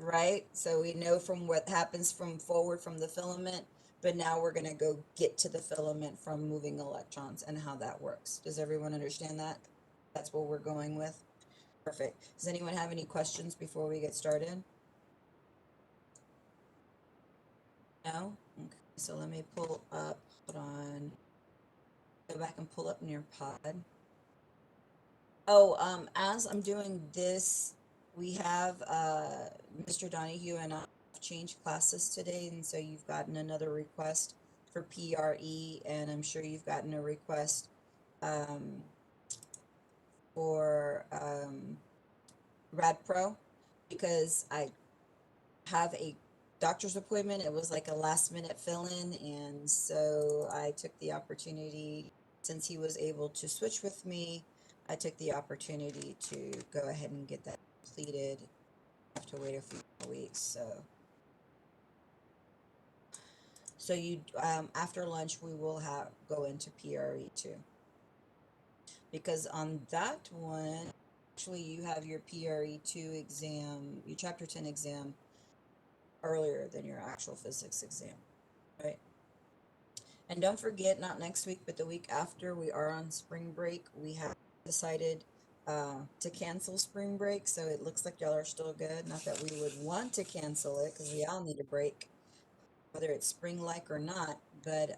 right? So we know from what happens from forward from the filament, but now we're going to go get to the filament from moving electrons and how that works. Does everyone understand that? That's what we're going with. Perfect. Does anyone have any questions before we get started? No? Okay, so let me pull up, hold on, go back and pull up Nearpod. Oh, as I'm doing this, we have Mr. Donahue and I have changed classes today, and so you've gotten another request for PRE, and I'm sure you've gotten a request um, for Rad Pro because I have a doctor's appointment. It was like a last minute fill in, and so I took the opportunity since he was able to switch with me. I took the opportunity to go ahead and get that completed. I have to wait a few more weeks. So you after lunch we will have go into PRE too because on that one actually you have your PRE 2 exam, your chapter 10 exam earlier than your actual physics exam, right? And don't forget, not next week, but the week after, we are on spring break. We have decided to cancel spring break, so it looks like y'all are still good. Not that we would want to cancel it, because we all need a break, whether it's spring-like or not, but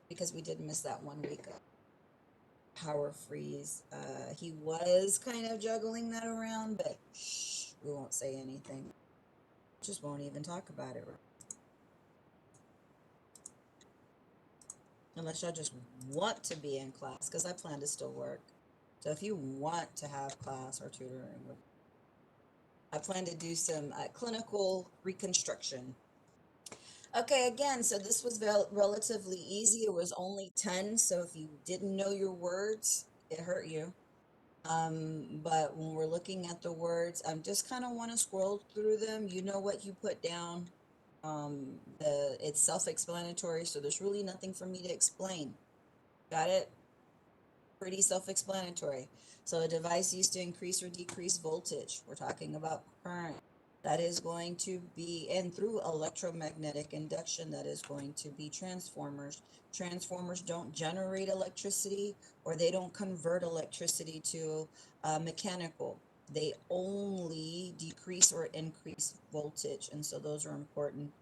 because we did miss that 1 week of power freeze. He was kind of juggling that around, but shh, we won't say anything. Just won't even talk about it, unless y'all just want to be in class, because I plan to still work. So if you want to have class or tutoring, I plan to do some clinical reconstruction. Okay, again, so this was relatively easy. It was only 10, so if you didn't know your words, it hurt you. But when we're looking at the words, I just kind of want to scroll through them. You know what you put down. It's self-explanatory, so there's really nothing for me to explain. Got it? Pretty self-explanatory. So a device used to increase or decrease voltage. We're talking about current. That is going to be, and through electromagnetic induction, that is going to be transformers. Transformers don't generate electricity or they don't convert electricity to mechanical. They only decrease or increase voltage. And so those are important.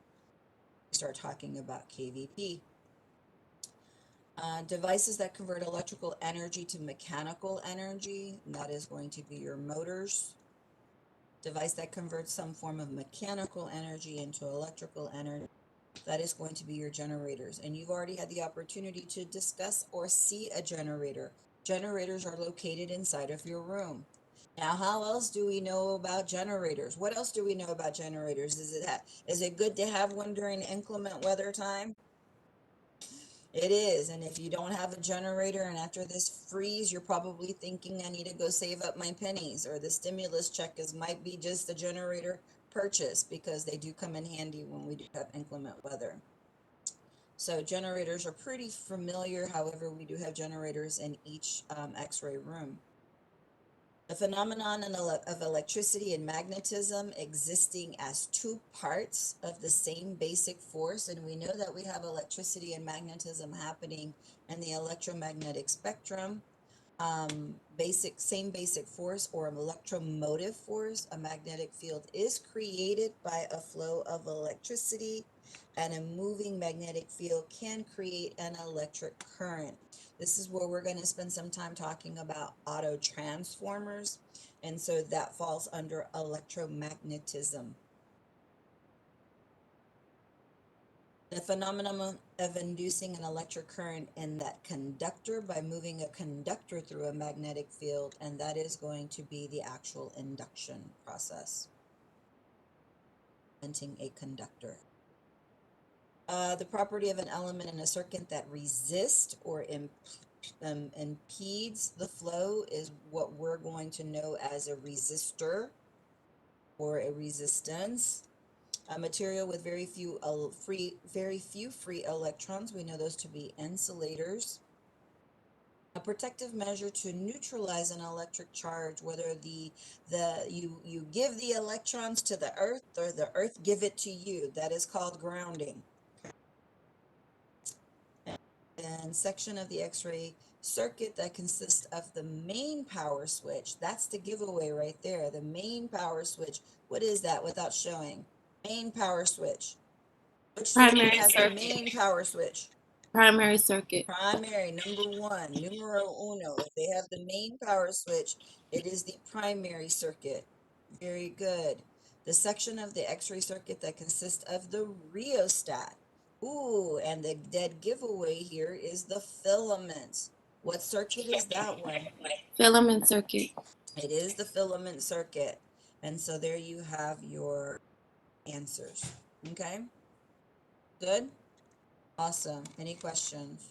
We start talking about kVp. Devices that convert electrical energy to mechanical energy, and that is going to be your motors. Device that converts some form of mechanical energy into electrical energy, that is going to be your generators. And you've already had the opportunity to discuss or see a generator. Generators are located inside of your room. Now, how else do we know about generators? What else do we know about generators? Is it good to have one during inclement weather time? It is, and if you don't have a generator and after this freeze, you're probably thinking I need to go save up my pennies, or the stimulus check is might be just a generator purchase because they do come in handy when we do have inclement weather. So generators are pretty familiar. However, we do have generators in each X-ray room. The phenomenon of electricity and magnetism existing as two parts of the same basic force, and we know that we have electricity and magnetism happening in the electromagnetic spectrum. Same basic force or electromotive force. A magnetic field is created by a flow of electricity, and a moving magnetic field can create an electric current. This is where we're going to spend some time talking about auto transformers, and so that falls under electromagnetism. The phenomenon of inducing an electric current in that conductor by moving a conductor through a magnetic field, and that is going to be the actual induction process, inventing a conductor. The property of an element in a circuit that resists or impedes the flow is what we're going to know as a resistor or a resistance. A material with very few free electrons, we know those to be insulators. A protective measure to neutralize an electric charge, whether you give the electrons to the earth or the earth give it to you. That is called grounding. And section of the X-ray circuit that consists of the main power switch. That's the giveaway right there. The main power switch. What is that without showing? Main power switch. Which circuit Primary has the circuit. main power switch? Primary circuit. Primary, number one, numero uno. If they have the main power switch, it is the primary circuit. Very good. The section of the X-ray circuit that consists of the rheostat. Ooh, and the dead giveaway here is the filament. What circuit is that one? Filament circuit. It is the filament circuit. And so there you have your answers. Okay? Good? Awesome. Any questions?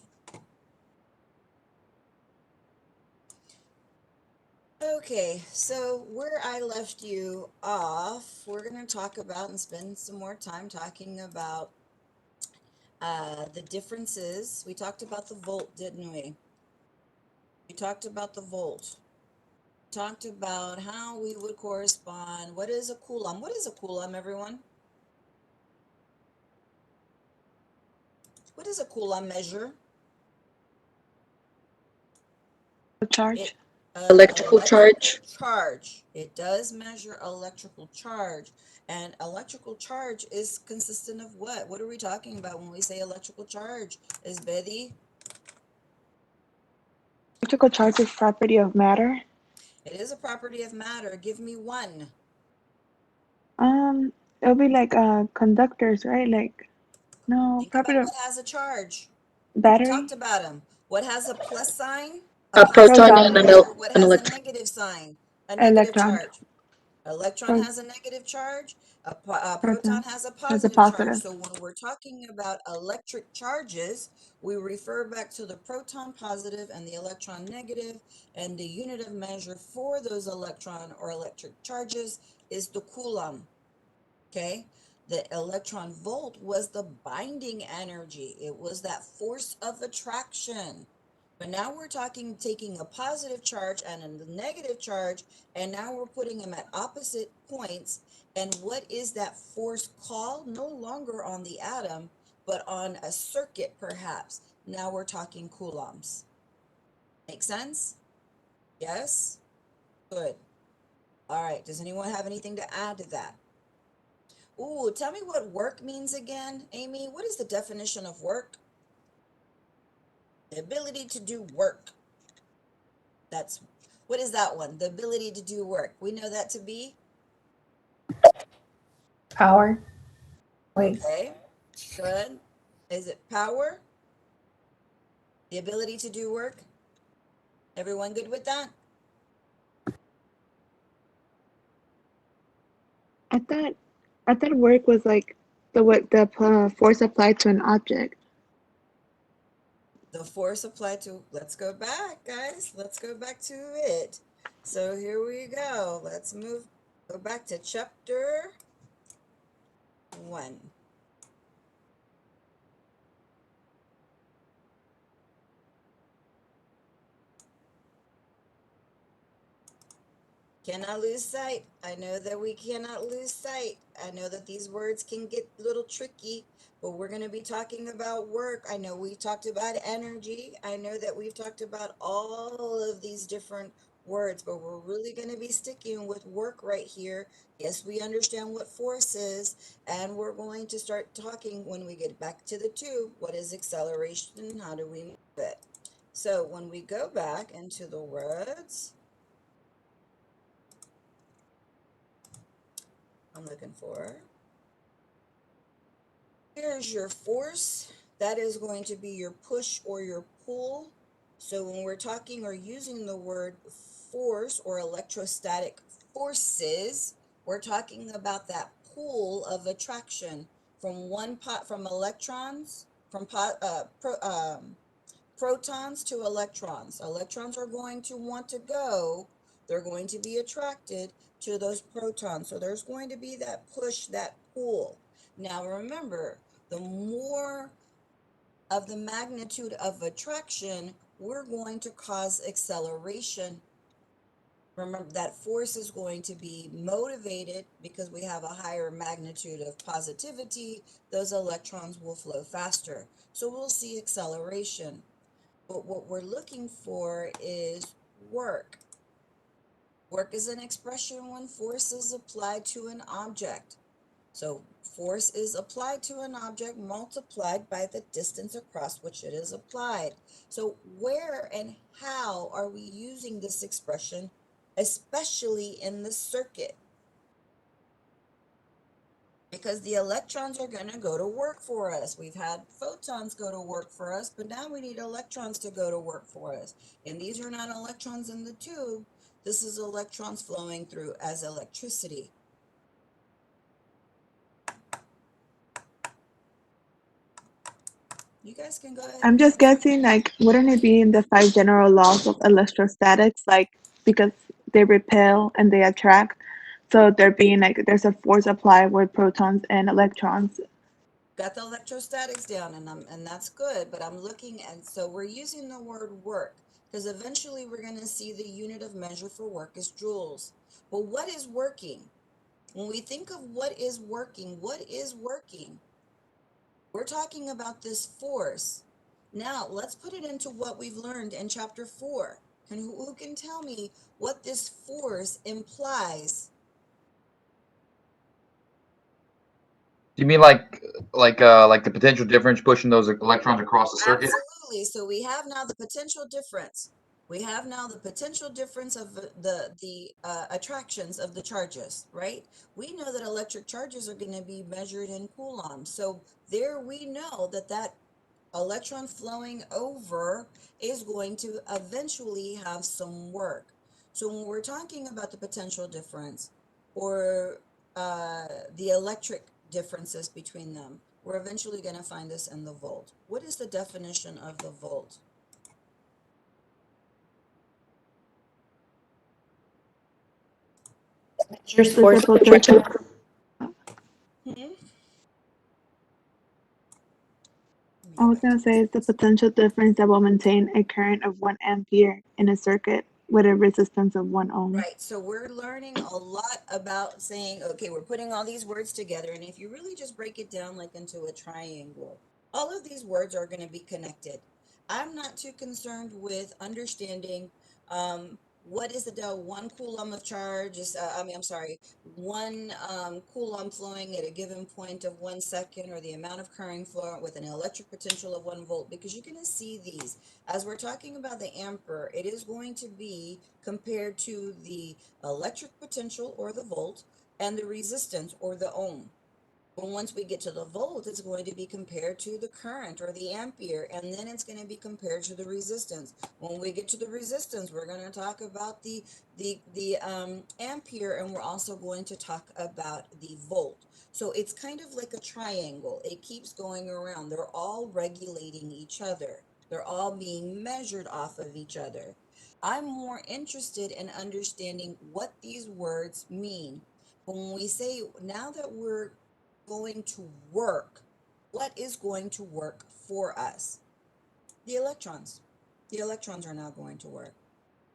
Okay, so where I left you off, we're going to talk about and spend some more time talking about the differences. We talked about the volt, didn't we? We talked about the volt. We talked about how we would correspond. What is a coulomb? What is a coulomb, everyone? What does a coulomb measure? Charge. It Electrical electrical charge. charge. It does measure electrical charge. And electrical charge is consistent of what? What are we talking about when we say electrical charge? Is Betty? Electrical charge is property of matter. It is a property of matter. Give me one. Um, it'll be like conductors, right? Like no Think property about of what has a charge. We talked battery. about them. What has a plus sign? A A positive proton Proton, and charge. Or what an has a electron. negative sign? A negative electron, charge. Electron pro- has a negative charge. A proton proton has a has a positive charge. positive. So when we're talking about electric charges, we refer back to the proton positive and the electron negative, and the unit of measure for those electron or electric charges is the coulomb. Okay, the electron volt was the binding energy. It was that force of attraction. But now we're talking taking a positive charge and a negative charge, and now we're putting them at opposite points. And what is that force called? No longer on the atom, but on a circuit, perhaps. Now we're talking coulombs. Make sense? Yes? Good. All right. Does anyone have anything to add to that? Ooh, tell me what work means again, Amy. What is the definition of work? The ability to do work. That's what is that one? The ability to do work. We know that to be Power. Wait. okay. Good. Is it power? The ability to do work? Everyone good with that? I thought I thought work was like the force applied to an object. The force applied to, let's go back, guys. Let's go back to it. So here we go. Let's go back to chapter 1. Cannot lose sight. I know that we cannot lose sight. I know that these words can get a little tricky, but we're going to be talking about work. I know we've talked about energy. I know that we've talked about all of these different words, but we're really going to be sticking with work right here. Yes, we understand what force is, and we're going to start talking when we get back to the tube. What is acceleration? How do we move it? So when we go back into the words, I'm looking for. Here's your force. That is going to be your push or your pull. So when we're talking or using the word force or electrostatic forces, we're talking about that pull of attraction from from electrons, from protons to electrons. Electrons are going to want to go, they're going to be attracted to those protons. So there's going to be that push, that pull. Now remember, the more of the magnitude of attraction, we're going to cause acceleration. Remember that force is going to be motivated because we have a higher magnitude of positivity. Those electrons will flow faster. So we'll see acceleration. But what we're looking for is work. Work is an expression when force is applied to an object. So force is applied to an object multiplied by the distance across which it is applied. So where and how are we using this expression, especially in the circuit? Because the electrons are going to go to work for us. We've had photons go to work for us, but now we need electrons to go to work for us. And these are not electrons in the tube. This is electrons flowing through as electricity. You guys can go ahead I'm and just answer. guessing, like, wouldn't it be in the five general laws of electrostatics, like, because they repel and they attract, so there being like there's a force applied with protons and electrons. Got the electrostatics down, and that's good, but I'm looking at, so we're using the word work because eventually we're going to see the unit of measure for work is joules. But what is working? When we think of what is working, we're talking about this force. Now let's put it into what we've learned in chapter 4. And who can tell me what this force implies? Do you mean like the potential difference pushing those electrons across the circuit? Absolutely. So we have now the potential difference. We have now the potential difference of the attractions of the charges, right? We know that electric charges are going to be measured in coulombs. So there we know that that electron flowing over is going to eventually have some work. So when we're talking about the potential difference or the electric differences between them, we're eventually going to find this in the volt. What is the definition of the volt? Measures The force potential. Hmm? I was gonna say it's the potential difference that will maintain a current of 1 ampere in a circuit with a resistance of 1 ohm. Right, so we're learning a lot about saying, okay, we're putting all these words together, and if you really just break it down like into a triangle, all of these words are going to be connected. I'm not too concerned with understanding what is the 1 coulomb of charge is, I'm sorry, 1 coulomb flowing at a given point of 1 second, or the amount of current flow with an electric potential of 1 volt, because you're going to see these. As we're talking about the ampere, it is going to be compared to the electric potential or the volt and the resistance or the ohm. Well, once we get to the volt, it's going to be compared to the current or the ampere, and then it's going to be compared to the resistance. When we get to the resistance, we're going to talk about the ampere, and we're also going to talk about the volt. So it's kind of like a triangle. It keeps going around. They're all regulating each other. They're all being measured off of each other. I'm more interested in understanding what these words mean. When we say, now that we're going to work, what is going to work for us? The electrons. The electrons are now going to work.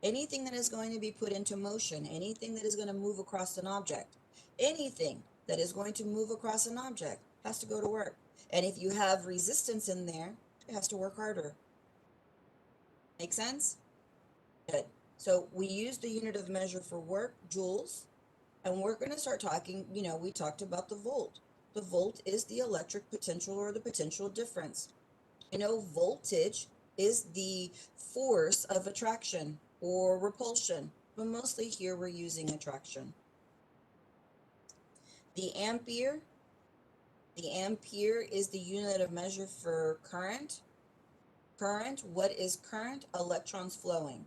Anything that is going to be put into motion, anything that is going to move across an object, anything that is going to move across an object has to go to work. And if you have resistance in there, it has to work harder. Make sense? Good. So we use the unit of measure for work, joules. And we're going to start talking, we talked about the volt. The volt is the electric potential or the potential difference. Voltage is the force of attraction or repulsion, but mostly here we're using attraction. The ampere, is the unit of measure for current. Current, what is current? Electrons flowing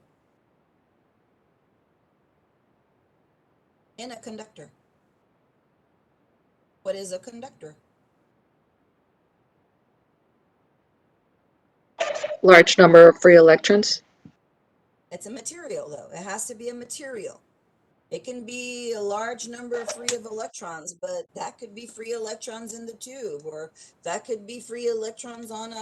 in a conductor. What is a conductor? Large number of free electrons. It's a material, though. It has to be a material. It can be a large number free of electrons, but that could be free electrons in the tube, or that could be free electrons on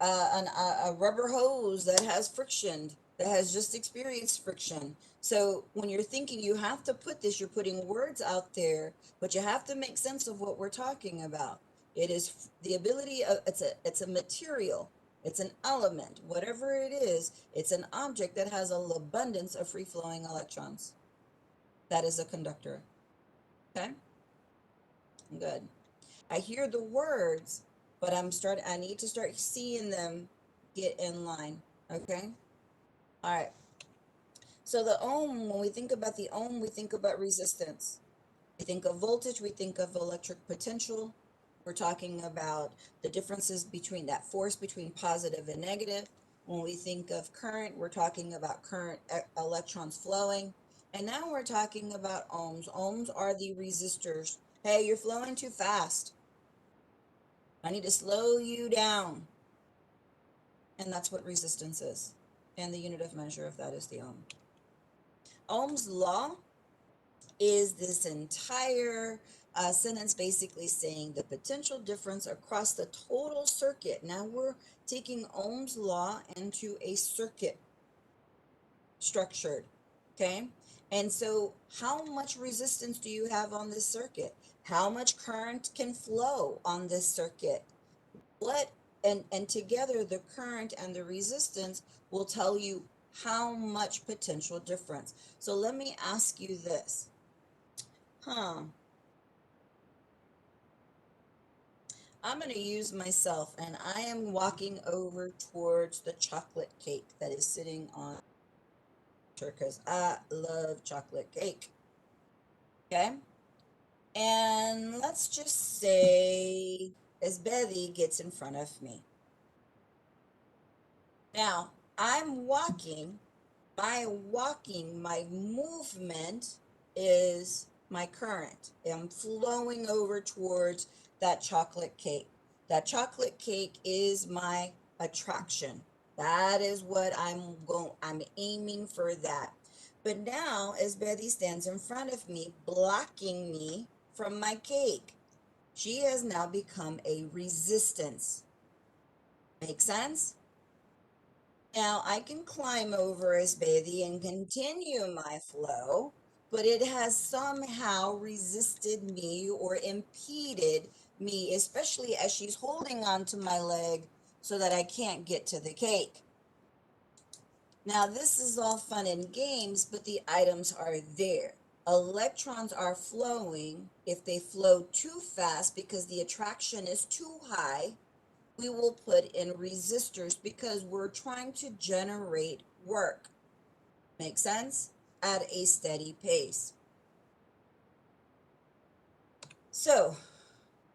a rubber hose that has friction, that has just experienced friction. So when you're thinking, you have to put this, you're putting words out there, but you have to make sense of what we're talking about. It is the ability of, it's a material, it's an element, whatever it is, it's an object that has an abundance of free flowing electrons. That is a conductor. Okay, good. I hear the words, but I need to start seeing them get in line. Okay. All right. So the ohm, when we think about the ohm, we think about resistance. We think of voltage, we think of electric potential. We're talking about the differences between that force between positive and negative. When we think of current, we're talking about current electrons flowing. And now we're talking about ohms. Ohms are the resistors. Hey, you're flowing too fast. I need to slow you down. And that's what resistance is. And the unit of measure of that is the ohm. Ohm's law is this entire sentence basically saying the potential difference across the total circuit. Now we're taking Ohm's law into a circuit structured, okay? And so how much resistance do you have on this circuit? How much current can flow on this circuit? What, and together the current and the resistance will tell you how much potential difference. So let me ask you this. I'm going to use myself, and I am walking over towards the chocolate cake that is sitting on because I love chocolate cake. Okay? And let's just say as Betty gets in front of me. Now, I'm walking. My movement is my current. I'm flowing over towards that chocolate cake. That chocolate cake is my attraction. That is what I'm aiming for that. But now, as Betty stands in front of me, blocking me from my cake, she has now become a resistance. Make sense? Now I can climb over as Betty and continue my flow, but it has somehow resisted me or impeded me, especially as she's holding onto my leg so that I can't get to the cake. Now this is all fun and games, but the items are there. Electrons are flowing. If they flow too fast because the attraction is too high, we will put in resistors because we're trying to generate work. Make sense? At a steady pace. So,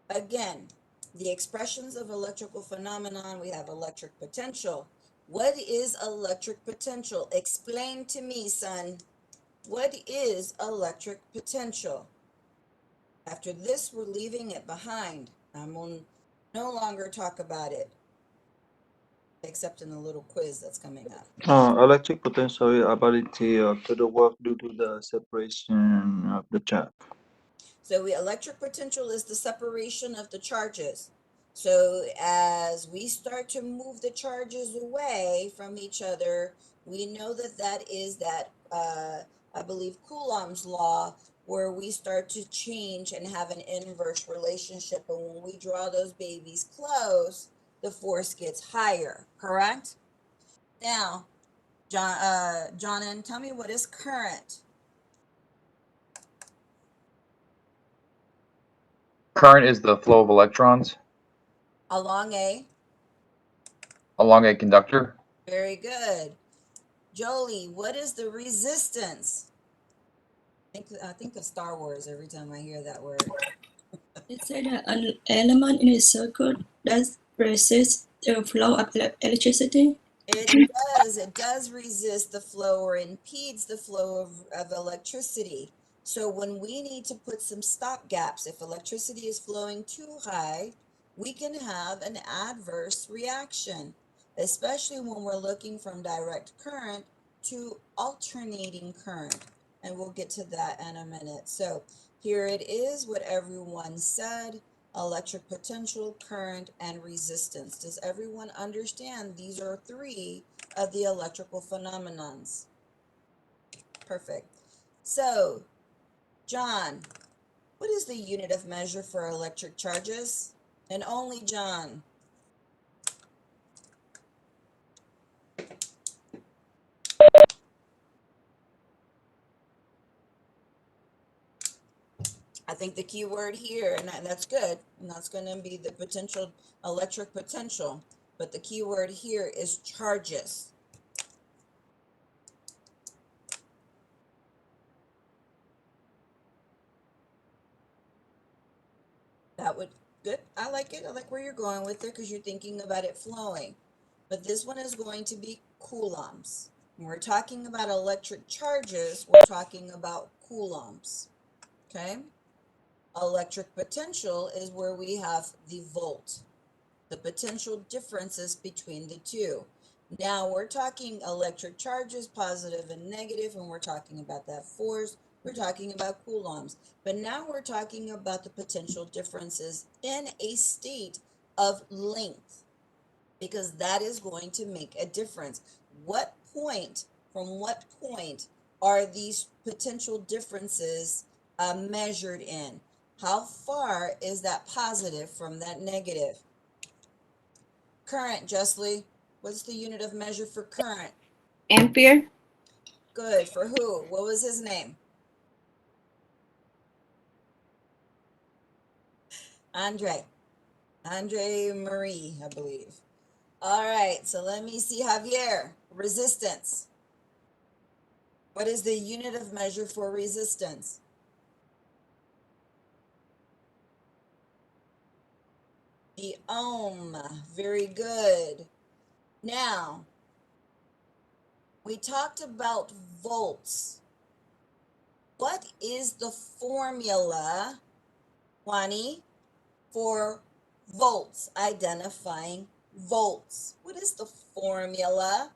again, the expressions of electrical phenomenon, we have electric potential. What is electric potential? Explain to me, son. What is electric potential? After this, we're leaving it behind. I'm going to no longer talk about it, except in a little quiz that's coming up. Electric potential ability to the work due to the separation of the charge. So electric potential is the separation of the charges. So as we start to move the charges away from each other, we know that that is that, I believe, Coulomb's law, where we start to change and have an inverse relationship. And when we draw those babies close, the force gets higher, correct? Now, John, tell me, what is current? Current is the flow of electrons Along a, along a conductor. very good. Jolie, what is the resistance? I think of Star Wars every time I hear that word. It said that an element in a circuit that resists the flow of electricity. It does. It does resist the flow or impedes the flow of electricity. So when we need to put some stop gaps, if electricity is flowing too high, we can have an adverse reaction, especially when we're looking from direct current to alternating current. And we'll get to that in a minute. So here it is, what everyone said. electric potential, current, and resistance. Does everyone understand these are three of the electrical phenomenons? Perfect. So, John, what is the unit of measure for electric charges? And only John. I think the key word here, and that's good, and that's going to be the potential, electric potential, but the key word here is charges. That would, good, I like it. I like where you're going with it because you're thinking about it flowing. But this one is going to be coulombs. When we're talking about electric charges, we're talking about coulombs, okay? Electric potential is where we have the volt, the potential differences between the two. Now we're talking electric charges, positive and negative, and we're talking about that force. We're talking about coulombs. But now we're talking about the potential differences in a state of length, because that is going to make a difference. What point, from what point are these potential differences measured in? How far is that positive from that negative? Current, Justly. What's the unit of measure for current? Ampere. Good. For who? What was his name? Andre. Andre Marie, I believe. All right, so let me see, Javier. Resistance. What is the unit of measure for resistance? The ohm. Very good. Now, we talked about volts. What is the formula, Juani, for volts, identifying volts? What is the formula?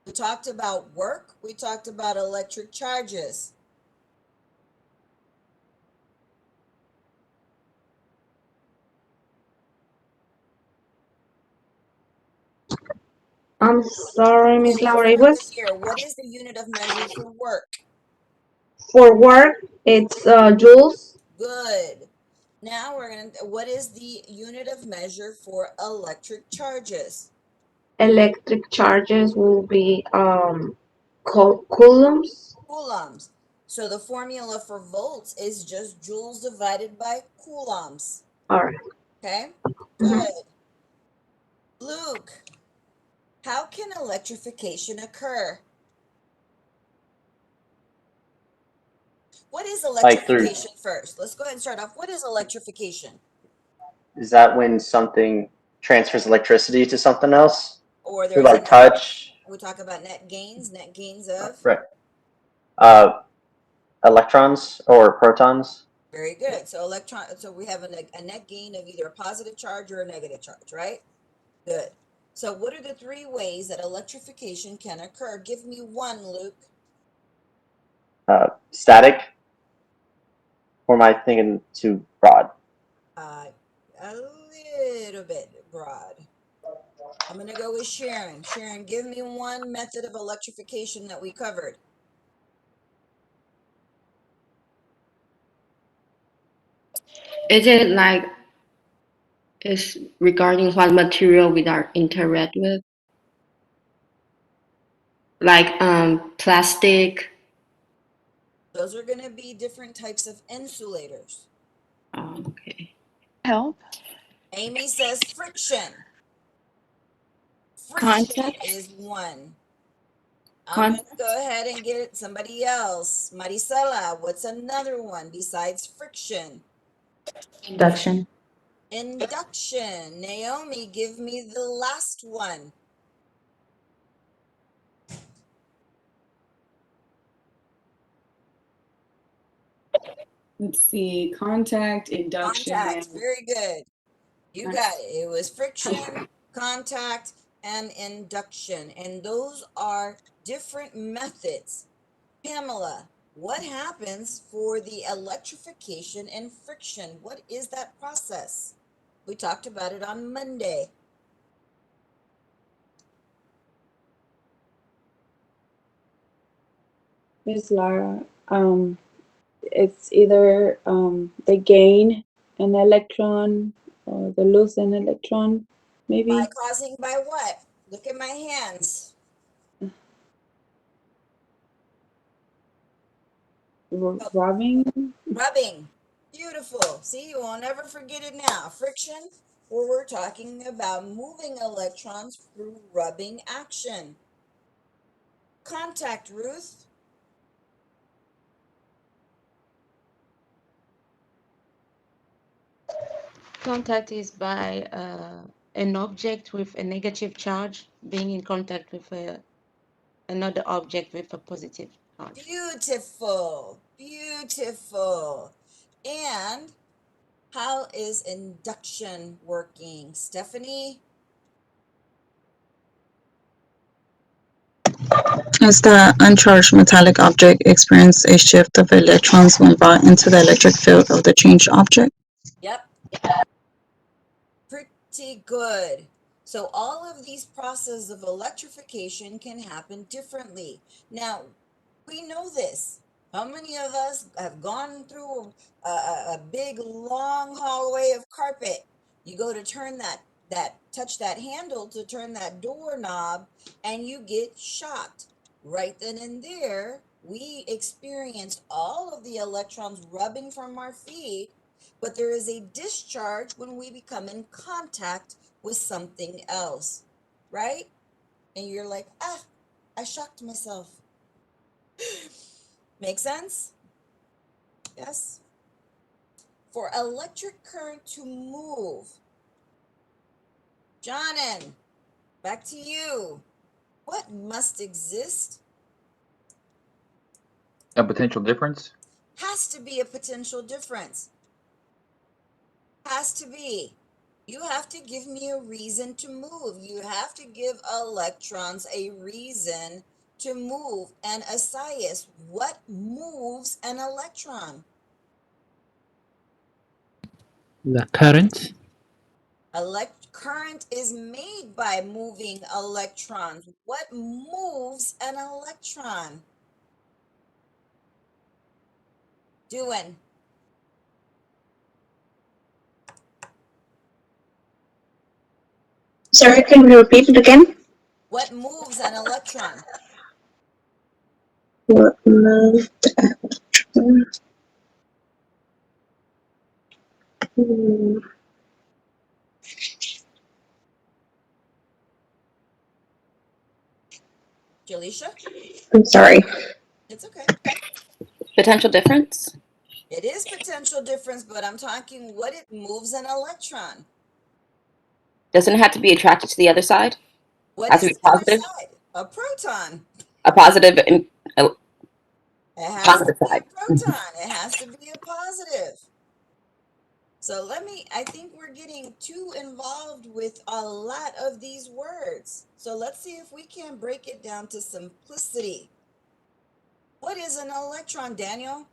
We talked about work. We talked about electric charges. I'm sorry, Miss Okay, Laura. for It was Javier, what is the unit of measure for work? for work. It's joules. Good. Now what is the unit of measure for electric charges? Electric charges will be coulombs. Coulombs. So the formula for volts is just joules divided by coulombs. All right. Okay, Mhm. good. Luke, how can electrification occur? What is Like through, electrification first? Let's go ahead and start off. What is electrification? is that when something transfers electricity to something else Or through there's a like net touch? gain. We talk about net gains of. Right. Uh, electrons or protons? Very good. So so we have a net gain of either a positive charge or a negative charge, right? Good. So what are the three ways that electrification can occur? Give me one, Luke. Static? Or am I thinking too broad? A little bit broad. I'm going to go with Sharon. Sharon, give me one method of electrification that we covered. Is it like is regarding what material we are interact with? Like plastic. Those are going to be different types of insulators. Oh, okay. Help. Amy says friction. Friction Contact. is one. I'm going to Contact. go ahead and get somebody else. Maricela, what's another one besides friction? Induction. Induction. Naomi, give me the last one. Let's see, contact, induction, Contact. and Very good. You got it. It was friction, contact, and induction. And those are different methods. Pamela, What happens for the electrification and friction? What is that process? We talked about it on Monday. Miss Lara, it's either they gain an electron or they lose an electron, maybe. By what? Look at my hands. Rubbing. Rubbing. Beautiful. See, you won't ever forget it now. Friction, where we're talking about moving electrons through rubbing action. Contact, Ruth. Contact is by an object with a negative charge being in contact with another object with a positive charge. Beautiful. Beautiful. And how is induction working? Stephanie? As the uncharged metallic object experiences a shift of electrons when brought into the electric field of the changed object. Yep. Pretty good. So all of these processes of electrification can happen differently. Now, we know this. How many of us have gone through a big long hallway of carpet? You go to turn touch that handle to turn that doorknob, and you get shocked. Right then and there, we experienced all of the electrons rubbing from our feet, but there is a discharge when we become in contact with something else, right? And you're like, I shocked myself. Make sense? Yes? For electric current to move, Johnnon, back to you. What must exist? A potential difference? Has to be a potential difference. Has to be. You have to give me a reason to move. You have to give electrons a reason to move. And Asias, what moves an electron? The current. Current is made by moving electrons. What moves an electron? Doing. Sorry, can you repeat it again? What moves an electron? What moved? Jalisha? I'm sorry. It's okay. Potential difference? It is potential difference, but I'm talking what it moves an electron. Doesn't it have to be attracted to the other side? What Has to is be the other positive? side? A proton. A positive and a It has to positive be a side. proton. It has to be a positive. So I think we're getting too involved with a lot of these words. So let's see if we can break it down to simplicity. What is an electron, Daniel?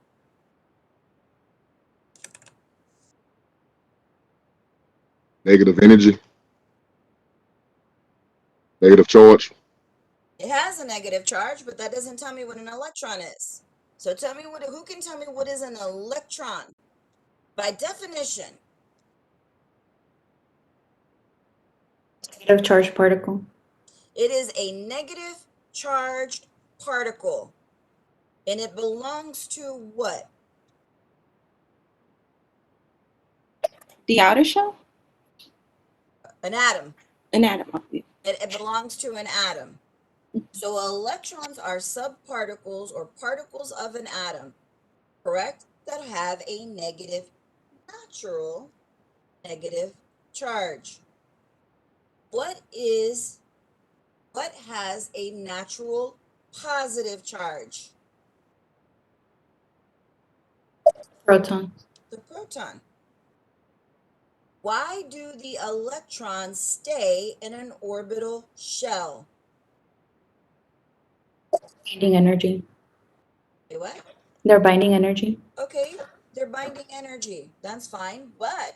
Negative energy, negative charge. It has a negative charge, but that doesn't tell me what an electron is. So tell me who can tell me what is an electron? By definition, Negative charge particle. it is a negative charged particle. And it belongs to what? The outer shell? An atom. An atom. It belongs to an atom. So electrons are subparticles or particles of an atom, correct? That have a natural negative charge. What has a natural positive charge? Proton. The proton. Why do the electrons stay in an orbital shell? Gaining energy. Say what? Their binding energy. Okay, they're binding energy. That's fine, but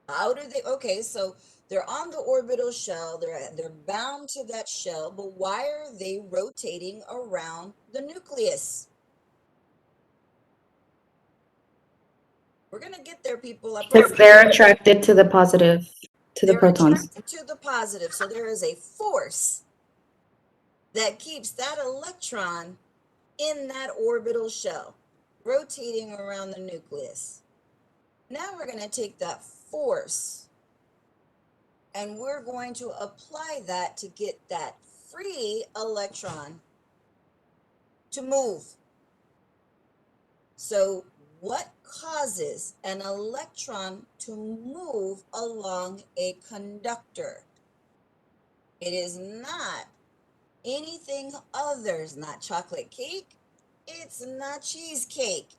how do they? Okay, so they're on the orbital shell. They're bound to that shell, but why are they rotating around the nucleus? We're gonna get there, people. I Because promise. they're attracted to the positive, to the They're protons. attracted to the positive, so there is a force that keeps that electron in that orbital shell, rotating around the nucleus. Now we're going to take that force and we're going to apply that to get that free electron to move. So what causes an electron to move along a conductor? It is not anything other. It's not chocolate cake. It's not cheesecake.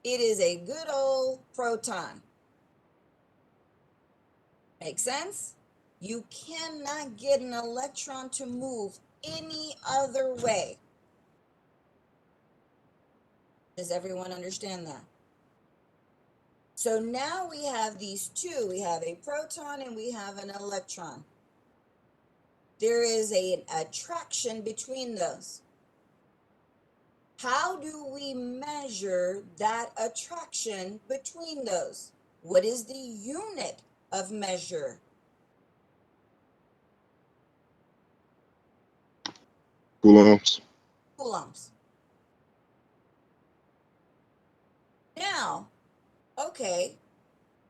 It is a good old proton. Make sense? You cannot get an electron to move any other way. Does everyone understand that? So now we have these two. We have a proton and we have an electron. There is an attraction between those. How do we measure that attraction between those? What is the unit of measure? Coulombs. Coulombs. Now, okay,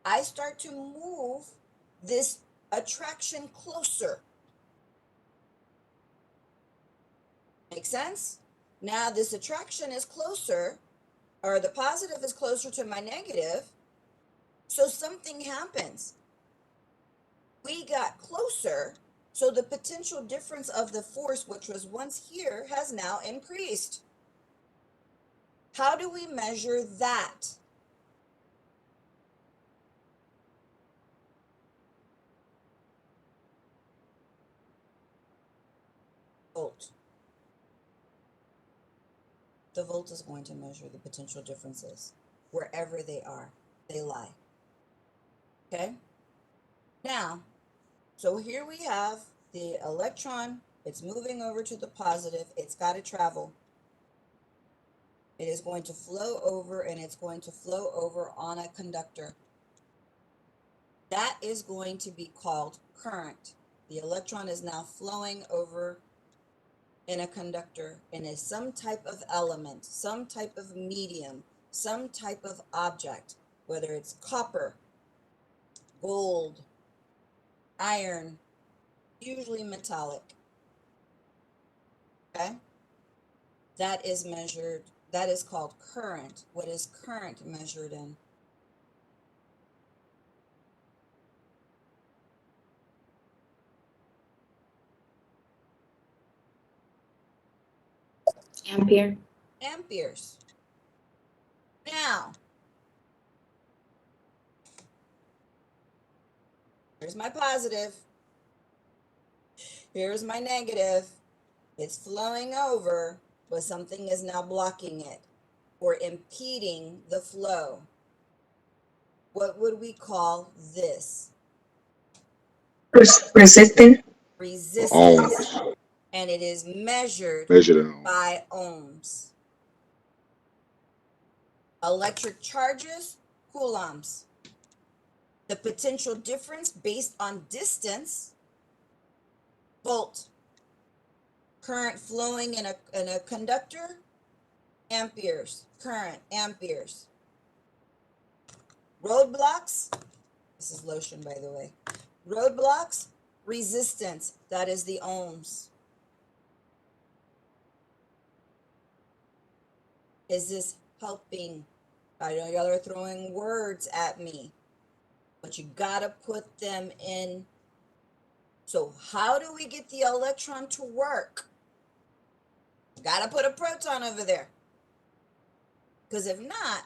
I start to move this attraction closer. Make sense? Now this attraction is closer, or the positive is closer to my negative. So something happens. We got closer, so the potential difference of the force, which was once here, has now increased. How do we measure that? Volt. The volt is going to measure the potential differences wherever they are. They lie. Okay? Now, so here we have the electron. It's moving over to the positive. It's got to travel. It is going to flow over, and it's going to flow over on a conductor. That is going to be called current. The electron is now flowing over in a conductor and is some type of element, some type of medium, some type of object, whether it's copper, gold, iron, usually metallic. Okay? That is measured, that is called current. What is current measured in? Ampere. Amperes. Now, here's my positive. Here's my negative. It's flowing over, but something is now blocking it or impeding the flow. What would we call this? Resistant. Resistance. Ohms. And it is measured Measured in ohms. by ohms. Electric charges, coulombs. The potential difference based on distance, volt. Current flowing in a conductor, amperes. Current, amperes. Roadblocks, this is lotion, by the way. Roadblocks, resistance, that is the ohms. Is this helping? I know y'all are throwing words at me, but you gotta put them in. So how do we get the electron to work? Gotta put a proton over there. Because if not,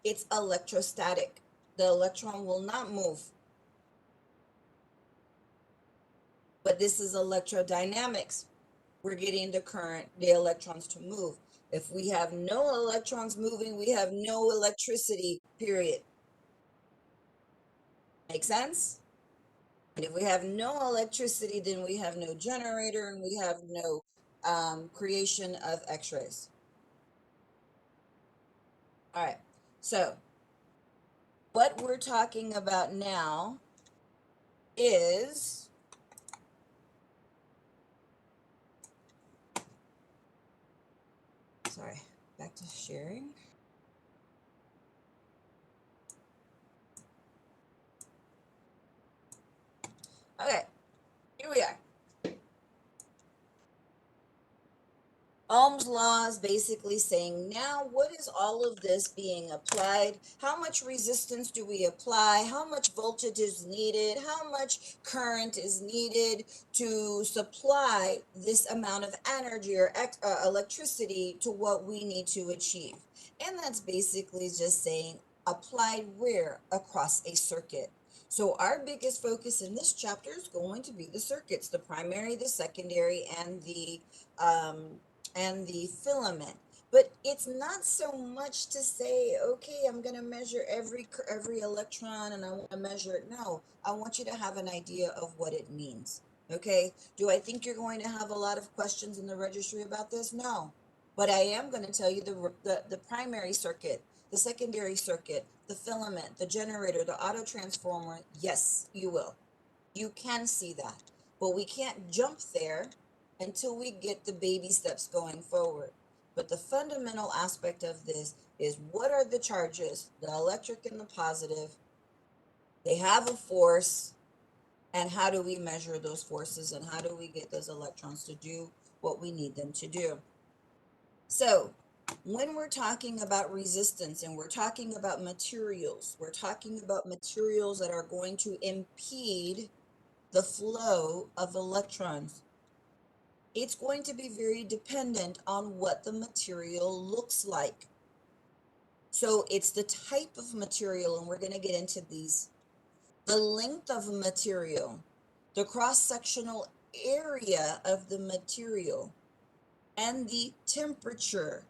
it's electrostatic. The electron will not move. But this is electrodynamics. We're getting the current, the electrons to move. If we have no electrons moving, we have no electricity, period. Make sense? And if we have no electricity, then we have no generator and we have no creation of X-rays. All right, so what we're talking about now is sorry, back to sharing. Okay, here we are. Ohm's law is basically saying, now what is all of this being applied? How much resistance do we apply? How much voltage is needed? How much current is needed to supply this amount of energy or electricity to what we need to achieve? And that's basically just saying applied where? Across a circuit. So our biggest focus in this chapter is going to be the circuits, the primary, the secondary, and the filament. But it's not so much to say, okay, I'm going to measure every electron and I want to measure it. No, I want you to have an idea of what it means. Okay, do I think you're going to have a lot of questions in the registry about this? No, but I am going to tell you the primary circuit, the secondary circuit, the filament, the generator, the auto transformer. Yes, you will. You can see that, but we can't jump there until we get the baby steps going forward. But the fundamental aspect of this is, what are the charges, the electric and the positive? They have a force, and how do we measure those forces, and how do we get those electrons to do what we need them to do? So when we're talking about resistance and we're talking about materials, we're talking about materials that are going to impede the flow of electrons. It's going to be very dependent on what the material looks like. So it's the type of material, and we're going to get into these. The length of a material, the cross-sectional area of the material, and the temperature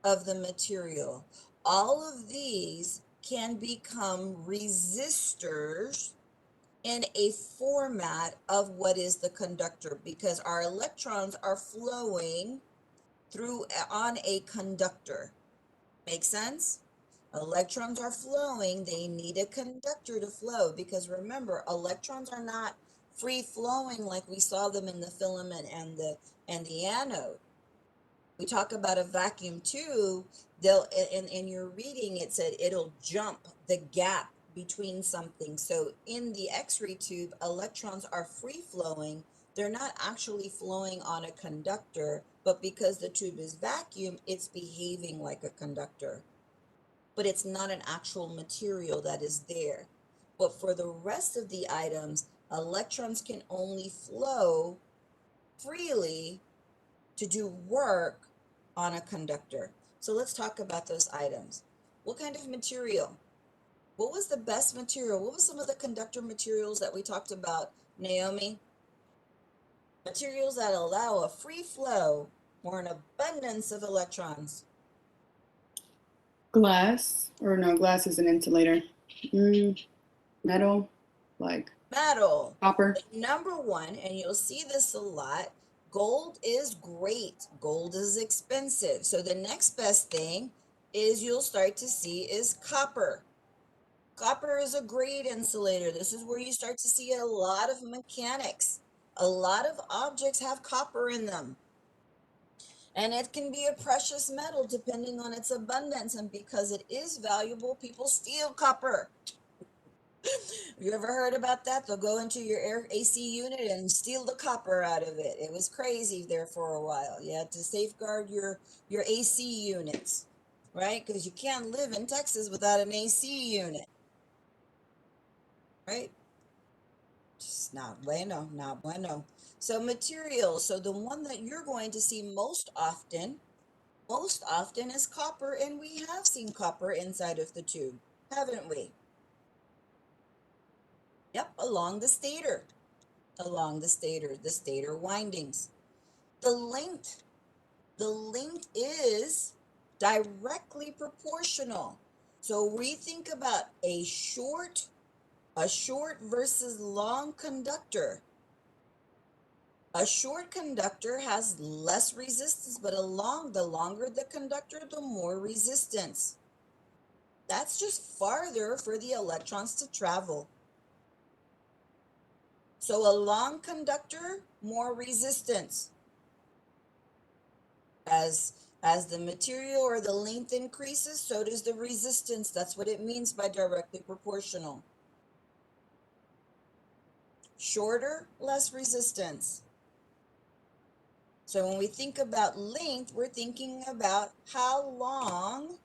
of the material. All of these can become resistors in a format of what is the conductor, because our electrons are flowing through on a conductor. Make sense? Electrons are flowing, they need a conductor to flow, because remember, electrons are not free flowing like we saw them in the filament and the anode. We talk about a vacuum tube, they'll in your reading it said it'll jump the gap between something. So in the X-ray tube, electrons are free flowing. They're not actually flowing on a conductor, but because the tube is vacuum, it's behaving like a conductor. But it's not an actual material that is there. But for the rest of the items, electrons can only flow freely to do work on a conductor. So let's talk about those items. What kind of material? What was the best material? What was some of the conductor materials that we talked about, Naomi? Materials that allow a free flow or an abundance of electrons. Glass, or no, glass is an insulator. Metal, like Metal. copper. Number one, and you'll see this a lot, gold is great. Gold is expensive. So the next best thing is you'll start to see is copper. Copper is a great insulator. This is where you start to see a lot of mechanics. A lot of objects have copper in them. And it can be a precious metal depending on its abundance. And because it is valuable, people steal copper. You ever heard about that? They'll go into your AC unit and steal the copper out of it. It was crazy there for a while. You had to safeguard your AC units, right? Because you can't live in Texas without an AC unit, right? Just not bueno, not bueno. So materials. So the one that you're going to see most often is copper, and we have seen copper inside of the tube, haven't we? Yep, along the stator windings. The the length is directly proportional. So we think about a short versus long conductor. A short conductor has less resistance, but the longer the conductor, the more resistance. That's just farther for the electrons to travel. So a long conductor, more resistance. As the material or the length increases, so does the resistance. That's what it means by directly proportional. Shorter, less resistance. So when we think about length, we're thinking about how long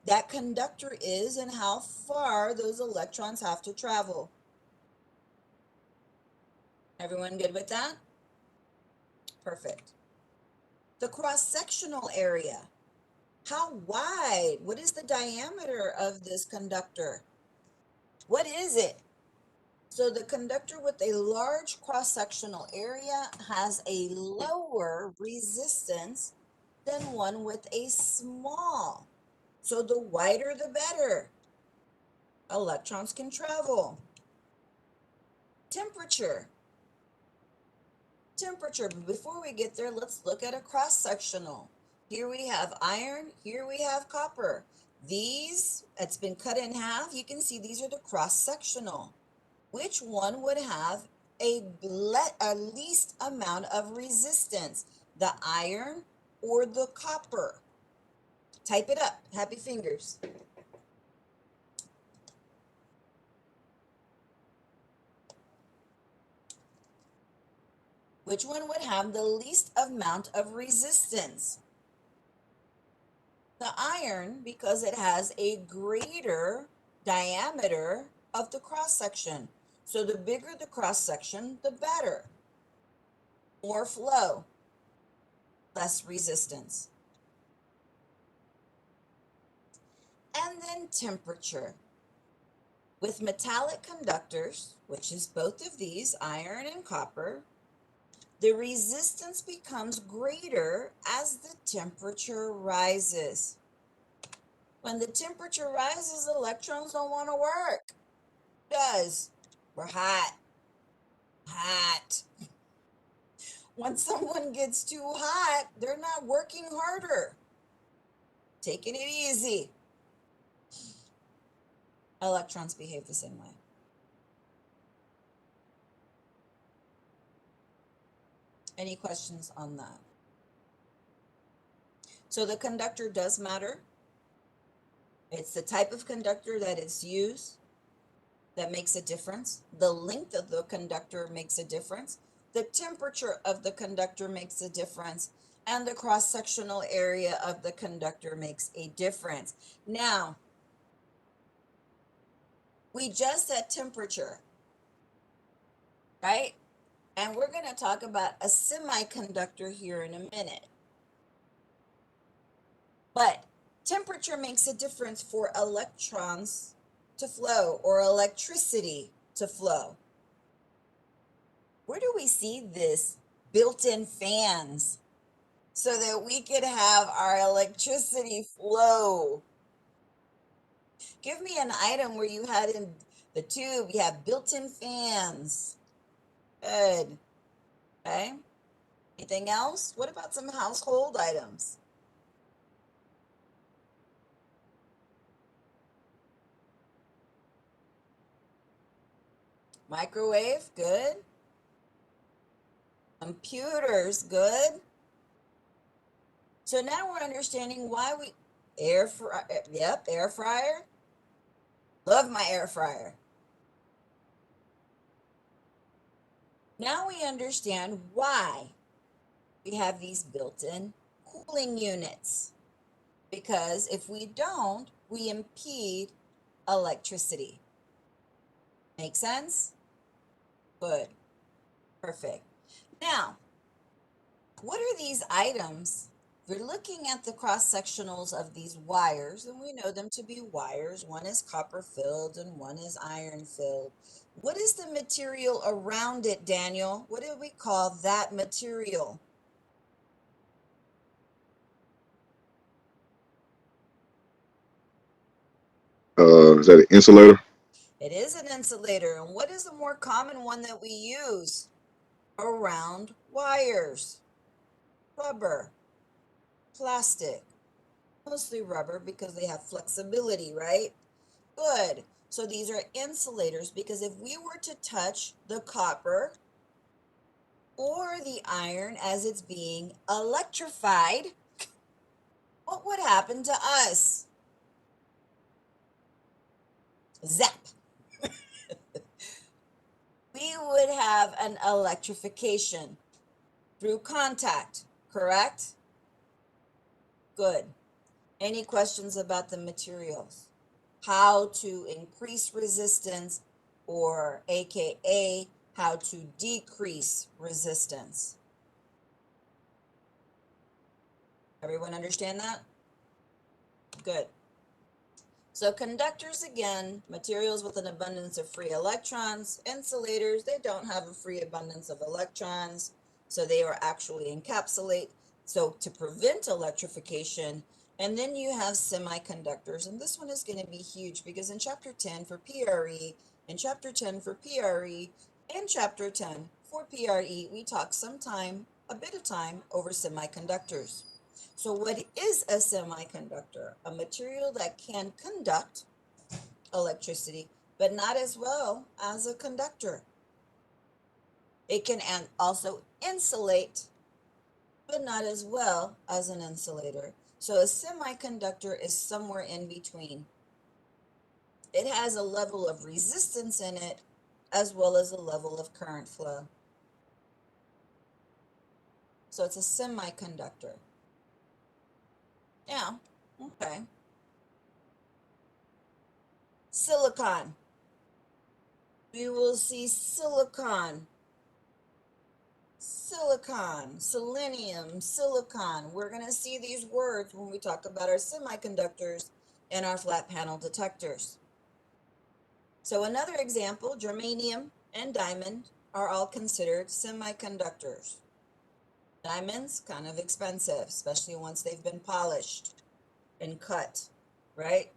that conductor is and how far those electrons have to travel. Everyone good with that? Perfect. The cross-sectional area. How wide? What is the diameter of this conductor? What is it? So the conductor with a large cross-sectional area has a lower resistance than one with a small. So the wider the better. Electrons can travel. Temperature. But before we get there, let's look at a cross-sectional. Here we have iron, here we have copper. These, it's been cut in half. You can see these are the cross-sectional. Which one would have a least amount of resistance, the iron or the copper? Type it up. Happy fingers. Which one would have the least amount of resistance? The iron, because it has a greater diameter of the cross-section. So the bigger the cross-section, the better. More flow, less resistance. And then temperature. With metallic conductors, which is both of these, iron and copper, the resistance becomes greater as the temperature rises. When the temperature rises, electrons don't want to work. It does. We're hot. When someone gets too hot, they're not working harder. Taking it easy. Electrons behave the same way. Any questions on that? So the conductor does matter. It's the type of conductor that is used that makes a difference. The length of the conductor makes a difference. The temperature of the conductor makes a difference. And the cross-sectional area of the conductor makes a difference. Now, we just said temperature, right? And we're going to talk about a semiconductor here in a minute. But temperature makes a difference for electrons to flow or electricity to flow. Where do we see this? Built-in fans so that we could have our electricity flow. Give me an item where you had in the tube, you have built-in fans. Good. Okay. Anything else? What about some household items? Microwave, good. Computers, good. So now we're understanding why we air fryer. Love my air fryer. Now we understand why we have these built-in cooling units. Because if we don't, we impede electricity. Make sense? Good. Perfect. Now, what are these items? We're looking at the cross-sectionals of these wires, and we know them to be wires. One is copper filled and one is iron filled. What is the material around it, Daniel? What do we call that material? Is that an insulator? It is an insulator. And what is a more common one that we use around wires? Rubber, plastic, mostly rubber because they have flexibility, right? Good. So these are insulators because if we were to touch the copper or the iron as it's being electrified, what would happen to us? Zap. We would have an electrification through contact, correct? Good. Any questions about the materials? How to increase resistance, or AKA how to decrease resistance? Everyone understand that? Good. So conductors, again, materials with an abundance of free electrons. Insulators, they don't have a free abundance of electrons, so they are actually encapsulate. So to prevent electrification, and then you have semiconductors, and this one is going to be huge because in chapter 10 for PRE, in chapter 10 for PRE, and chapter 10 for PRE, we talk a bit of time over semiconductors. So what is a semiconductor? A material that can conduct electricity, but not as well as a conductor. It can also insulate, but not as well as an insulator. So a semiconductor is somewhere in between. It has a level of resistance in it, as well as a level of current flow. So it's a semiconductor. Yeah, okay. Silicon. We will see silicon, selenium, silicon. We're going to see these words when we talk about our semiconductors and our flat panel detectors. So another example, germanium and diamond are all considered semiconductors. Diamonds, kind of expensive, especially once they've been polished and cut, right?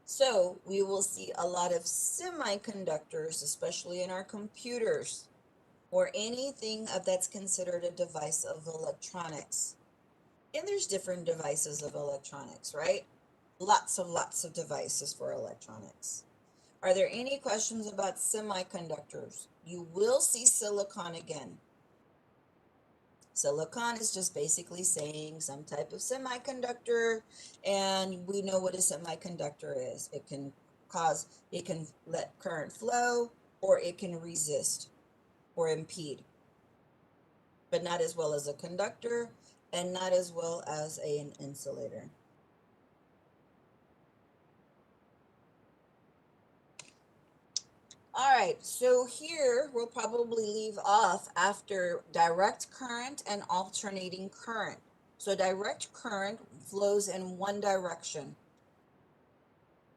So we will see a lot of semiconductors, especially in our computers, or anything that's considered a device of electronics. And there's different devices of electronics, right? Lots of devices for electronics. Are there any questions about semiconductors? You will see silicon again. Silicon is just basically saying some type of semiconductor, and we know what a semiconductor is. It can let current flow, or it can resist or impede, but not as well as a conductor and not as well as an insulator. All right, so here we'll probably leave off after direct current and alternating current. So direct current flows in one direction.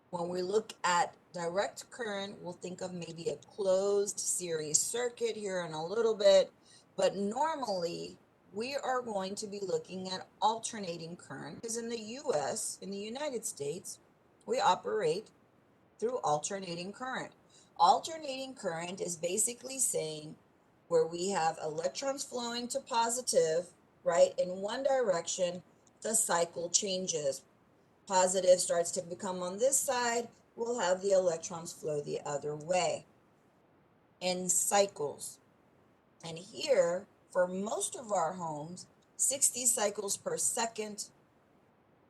When we look at direct current, we'll think of maybe a closed series circuit here in a little bit, but normally we are going to be looking at alternating current because in the US, in the United States, we operate through alternating current. Alternating current is basically saying where we have electrons flowing to positive, right, in one direction, the cycle changes. Positive starts to become on this side, we'll have the electrons flow the other way in cycles. And here, for most of our homes, 60 cycles per second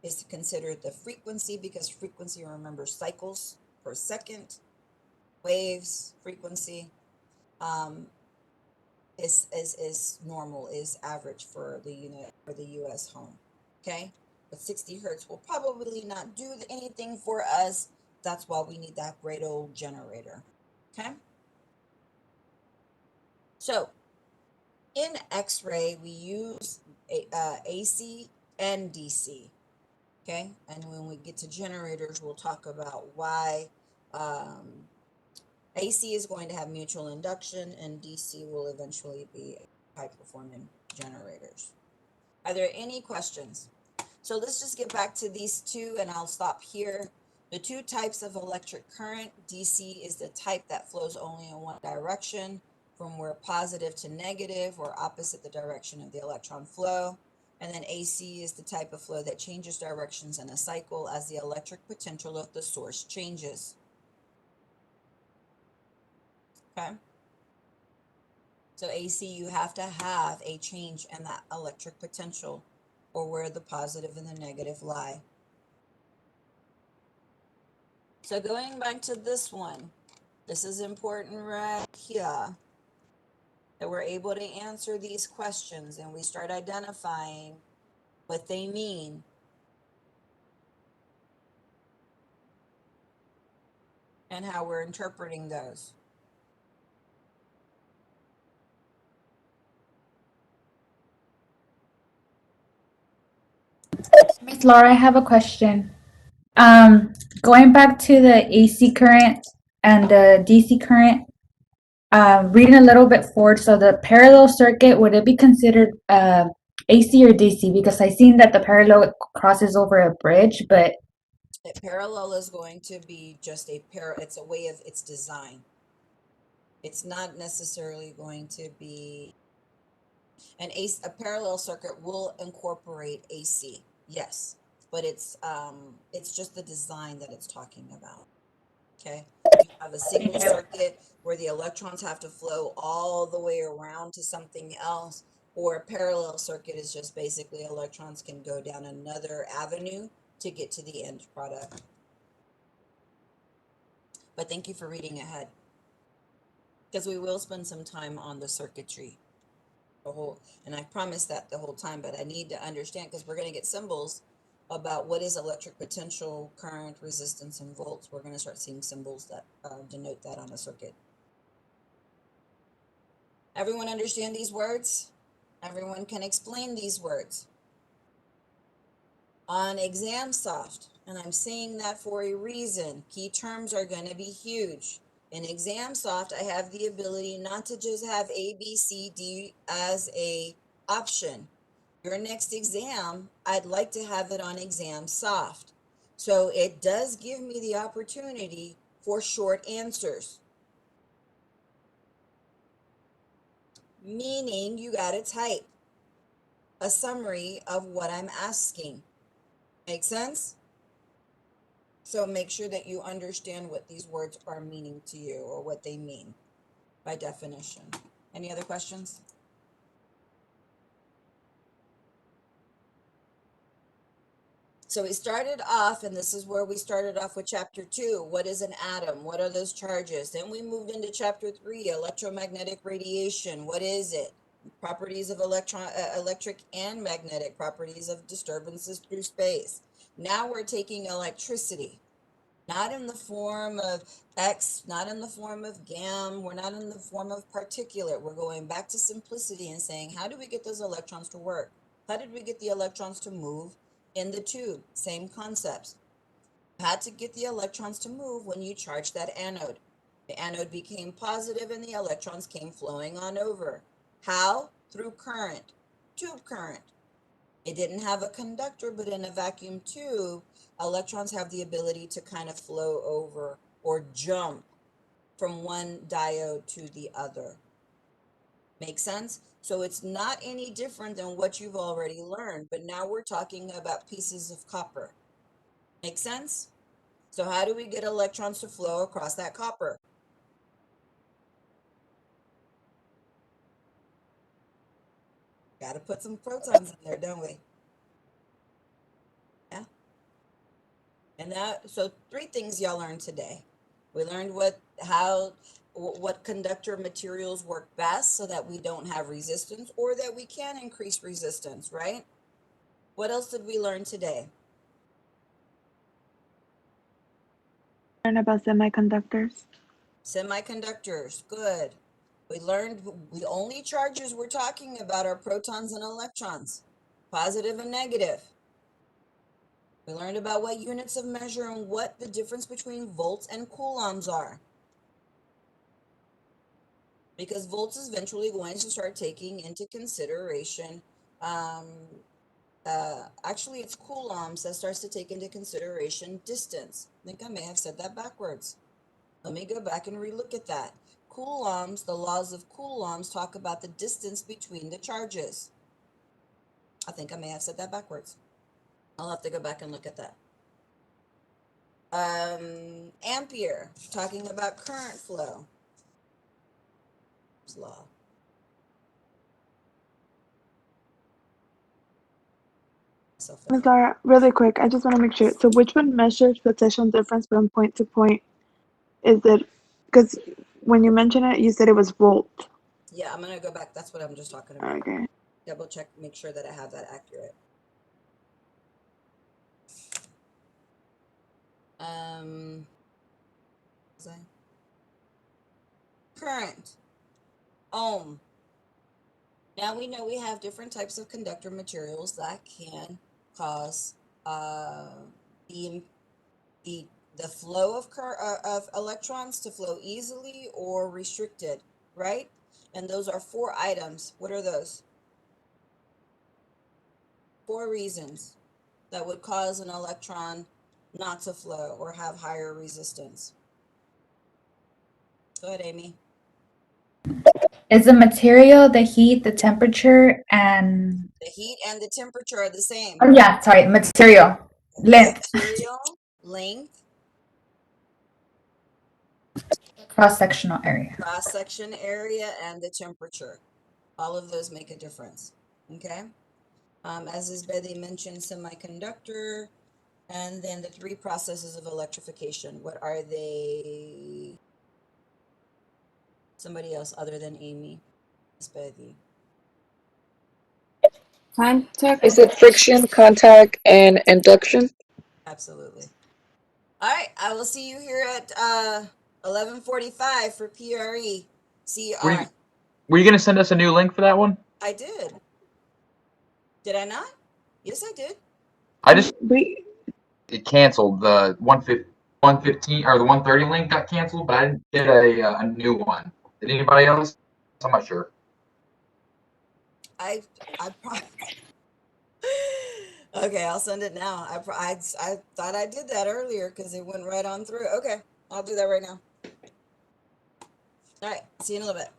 is considered the frequency because frequency, remember, cycles per second. Waves, frequency, is normal, is average for the US home. Okay, but 60 hertz will probably not do anything for us. That's why we need that great old generator. Okay, so in X-ray we use AC and DC. Okay, and when we get to generators, we'll talk about why AC is going to have mutual induction and DC will eventually be high performing generators. Are there any questions? So let's just get back to these two and I'll stop here. The two types of electric current, DC is the type that flows only in one direction, from where positive to negative or opposite the direction of the electron flow. And then AC is the type of flow that changes directions in a cycle as the electric potential of the source changes. Okay. So AC, you have to have a change in that electric potential or where the positive and the negative lie. So going back to this one, this is important right here, that we're able to answer these questions and we start identifying what they mean. And how we're interpreting those. Miss Laura, I have a question. Going back to the AC current and the DC current, reading a little bit forward, so the parallel circuit, would it be considered AC or DC? Because I seen that the parallel crosses over a bridge, but A parallel is going to be just it's a way of its design. It's not necessarily going to be a parallel circuit will incorporate AC, yes, but it's just the design that it's talking about. Okay, you have a single circuit where the electrons have to flow all the way around to something else, or a parallel circuit is just basically electrons can go down another avenue to get to the end product. But thank you for reading ahead, because we will spend some time on the circuitry. And I promised that the whole time, but I need to understand, because we're going to get symbols about what is electric potential, current, resistance, and volts. We're going to start seeing symbols that denote that on a circuit. Everyone understand these words? Everyone can explain these words. On ExamSoft, and I'm saying that for a reason, key terms are going to be huge. In ExamSoft, I have the ability not to just have A, B, C, D as a option. Your next exam, I'd like to have it on ExamSoft. So it does give me the opportunity for short answers. Meaning you got to type a summary of what I'm asking. Make sense? So make sure that you understand what these words are meaning to you, or what they mean by definition. Any other questions? So we started off, and this is where we started off with chapter 2. What is an atom? What are those charges? Then we moved into chapter 3, electromagnetic radiation. What is it? Properties of electric and magnetic properties of disturbances through space. Now we're taking electricity. Not in the form of X, not in the form of GAM, we're not in the form of particulate. We're going back to simplicity and saying, how do we get those electrons to work? How did we get the electrons to move in the tube? Same concepts. You had to get the electrons to move when you charged that anode. The anode became positive and the electrons came flowing on over. How? Through current, tube current. It didn't have a conductor, but in a vacuum tube, electrons have the ability to kind of flow over or jump from one diode to the other. Make sense? So it's not any different than what you've already learned, but now we're talking about pieces of copper. Make sense? So how do we get electrons to flow across that copper? Got to put some protons in there, don't we? Yeah. And so 3 things y'all learned today. We learned what conductor materials work best so that we don't have resistance, or that we can increase resistance, right? What else did we learn today? Learn about semiconductors. Semiconductors, good. We learned the only charges we're talking about are protons and electrons, positive and negative. We learned about what units of measure and what the difference between volts and coulombs are. Because volts is eventually going to start taking into consideration Actually, it's coulombs that starts to take into consideration distance. I think I may have said that backwards. Let me go back and relook at that. Coulombs, the laws of coulombs talk about the distance between the charges. I think I may have said that backwards. I'll have to go back and look at that. Ampere, talking about current flow. Law. Ms. Laura, really quick, I just want to make sure. So which one measures potential difference from point to point? Is it, because when you mentioned it, you said it was volt. Yeah, I'm going to go back. That's what I'm just talking about. Okay. Double check, make sure that I have that accurate. Current. Ohm. Now we know we have different types of conductor materials that can cause the flow of electrons to flow easily or restricted, right? And those are 4 items. What are those? 4 reasons that would cause an electron not to flow or have higher resistance. Go ahead, Amy. Is the material, the heat, the temperature, and The heat and the temperature are the same. oh yeah, sorry, material, length, Material, length, cross-sectional area. cross-section area, and the temperature. All of those make a difference. Okay. As Isbedi mentioned, semiconductor, and then the 3 processes of electrification. What are they? Somebody else other than Amy. Isbedi. Contact. Is it friction, contact, and induction? Absolutely. All right, I will see you here at 11:45 for PRE CR. Were you gonna send us a new link for that one? I did. Did I not? Yes, I did. I just it canceled. The 115 or the 130 link got canceled, but I didn't get a new one. Did anybody else? I'm not sure. I okay, I'll send it now. I thought I did that earlier because it went right on through. Okay, I'll do that right now. All right, see you in a little bit.